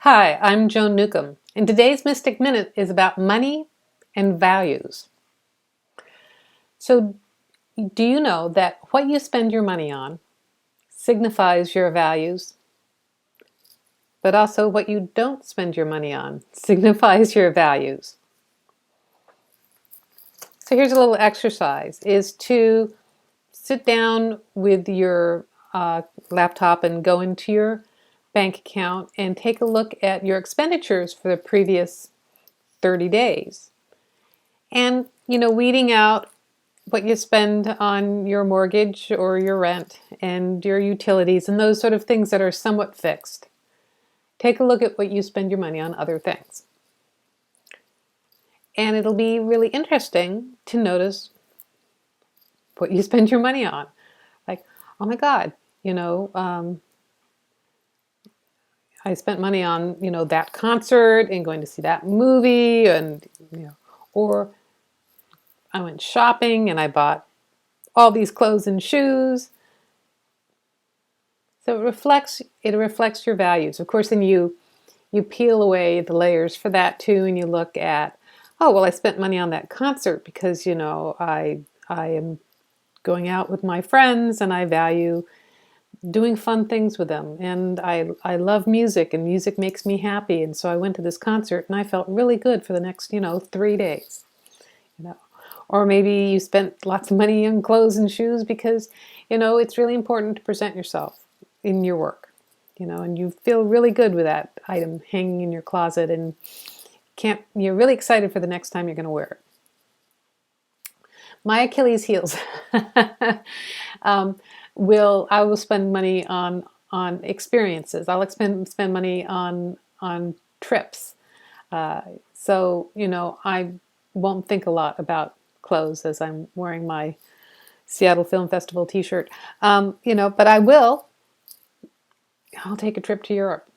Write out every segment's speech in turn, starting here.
Hi, I'm Joan Newcomb, and today's Mystic Minute is about money and values. So, do you know that what you spend your money on signifies your values, but also what you don't spend your money on signifies your values? So here's a little exercise, is to sit down with your laptop and go into your bank account and take a look at your expenditures for the previous 30 days. And, weeding out what you spend on your mortgage or your rent and your utilities and those sort of things that are somewhat fixed. Take a look at what you spend your money on other things. And it'll be really interesting to notice what you spend your money on. Like, oh my God, I spent money on, that concert and going to see that movie and, or I went shopping and I bought all these clothes and shoes. So it reflects your values. Of course, then you peel away the layers for that too, and you look at, oh well, I spent money on that concert because I am going out with my friends and I value doing fun things with them, and I love music and music makes me happy, and so I went to this concert and I felt really good for the next 3 days. You know. Or maybe you spent lots of money on clothes and shoes because, it's really important to present yourself in your work, and you feel really good with that item hanging in your closet and you're really excited for the next time you're going to wear it. My Achilles heels. I will spend money on experiences. I'll spend money on trips. So I won't think a lot about clothes as I'm wearing my Seattle Film Festival t-shirt. But I'll take a trip to Europe.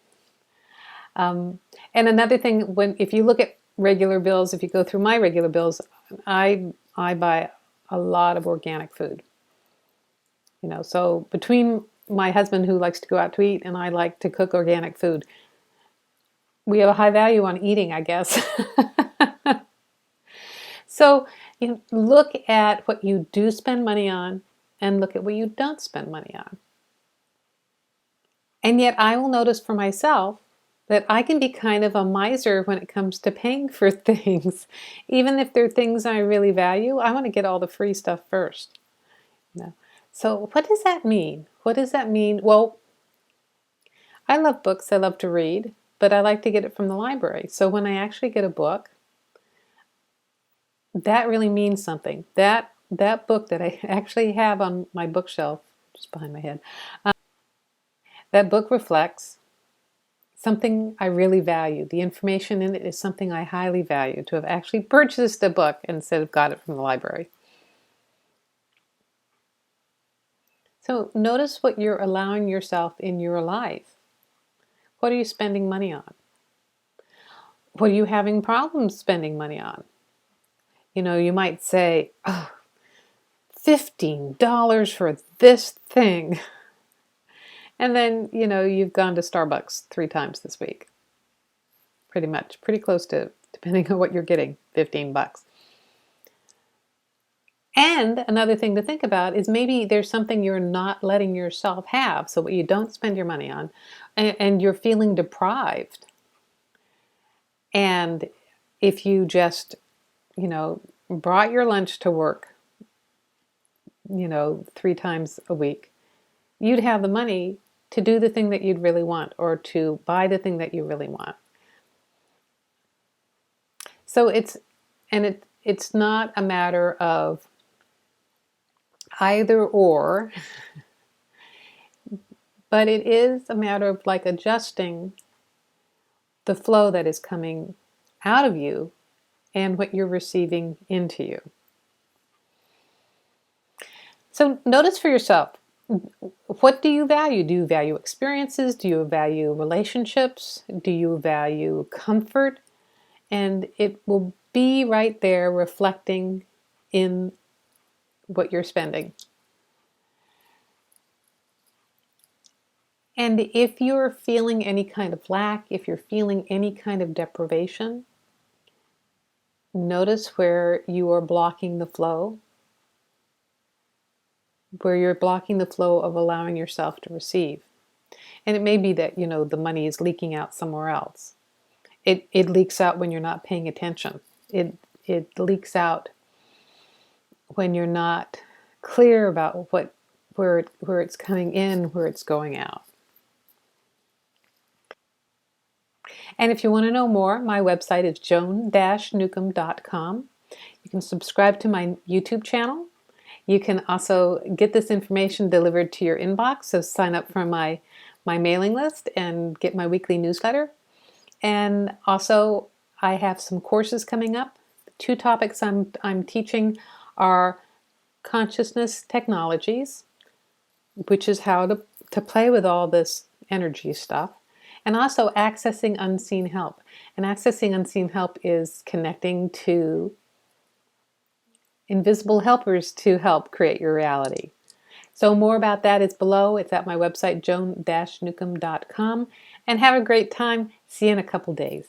And another thing, if you look at regular bills, if you go through my regular bills, I buy a lot of organic food. So between my husband who likes to go out to eat and I like to cook organic food, we have a high value on eating, I guess. So look at what you do spend money on and look at what you don't spend money on. And yet I will notice for myself that I can be kind of a miser when it comes to paying for things. Even if they're things I really value, I want to get all the free stuff first. So what does that mean? What does that mean? Well, I love books. I love to read, but I like to get it from the library. So when I actually get a book, that really means something. That book that I actually have on my bookshelf, just behind my head, that book reflects something I really value. The information in it is something I highly value, to have actually purchased a book instead of got it from the library. So notice what you're allowing yourself in your life. What are you spending money on? What are you having problems spending money on? You might say, oh, $15 for this thing. And then, you've gone to Starbucks 3 times this week. Pretty much, pretty close to, depending on what you're getting, $15. And another thing to think about is maybe there's something you're not letting yourself have. So what you don't spend your money on, and you're feeling deprived. And if you just, brought your lunch to work, 3 times a week, you'd have the money to do the thing that you'd really want or to buy the thing that you really want. So it's not a matter of either or, but it is a matter of like adjusting the flow that is coming out of you and what you're receiving into you. So notice for yourself, what do you value? Do you value experiences? Do you value relationships? Do you value comfort? And it will be right there reflecting in what you're spending. And if you're feeling any kind of lack, if you're feeling any kind of deprivation, notice where you are blocking the flow, where you're blocking the flow of allowing yourself to receive. And it may be that, the money is leaking out somewhere else. It leaks out when you're not paying attention. It leaks out when you're not clear about where it's coming in, where it's going out. And if you want to know more, my website is joan-newcomb.com. You can subscribe to my YouTube channel. You can also get this information delivered to your inbox, so sign up for my mailing list and get my weekly newsletter. And also, I have some courses coming up. Two topics I'm teaching are consciousness technologies, which is how to play with all this energy stuff, and also accessing unseen help. And accessing unseen help is connecting to invisible helpers to help create your reality. So more about that is below. It's at my website, joan-newcomb.com. And have a great time. See you in a couple days.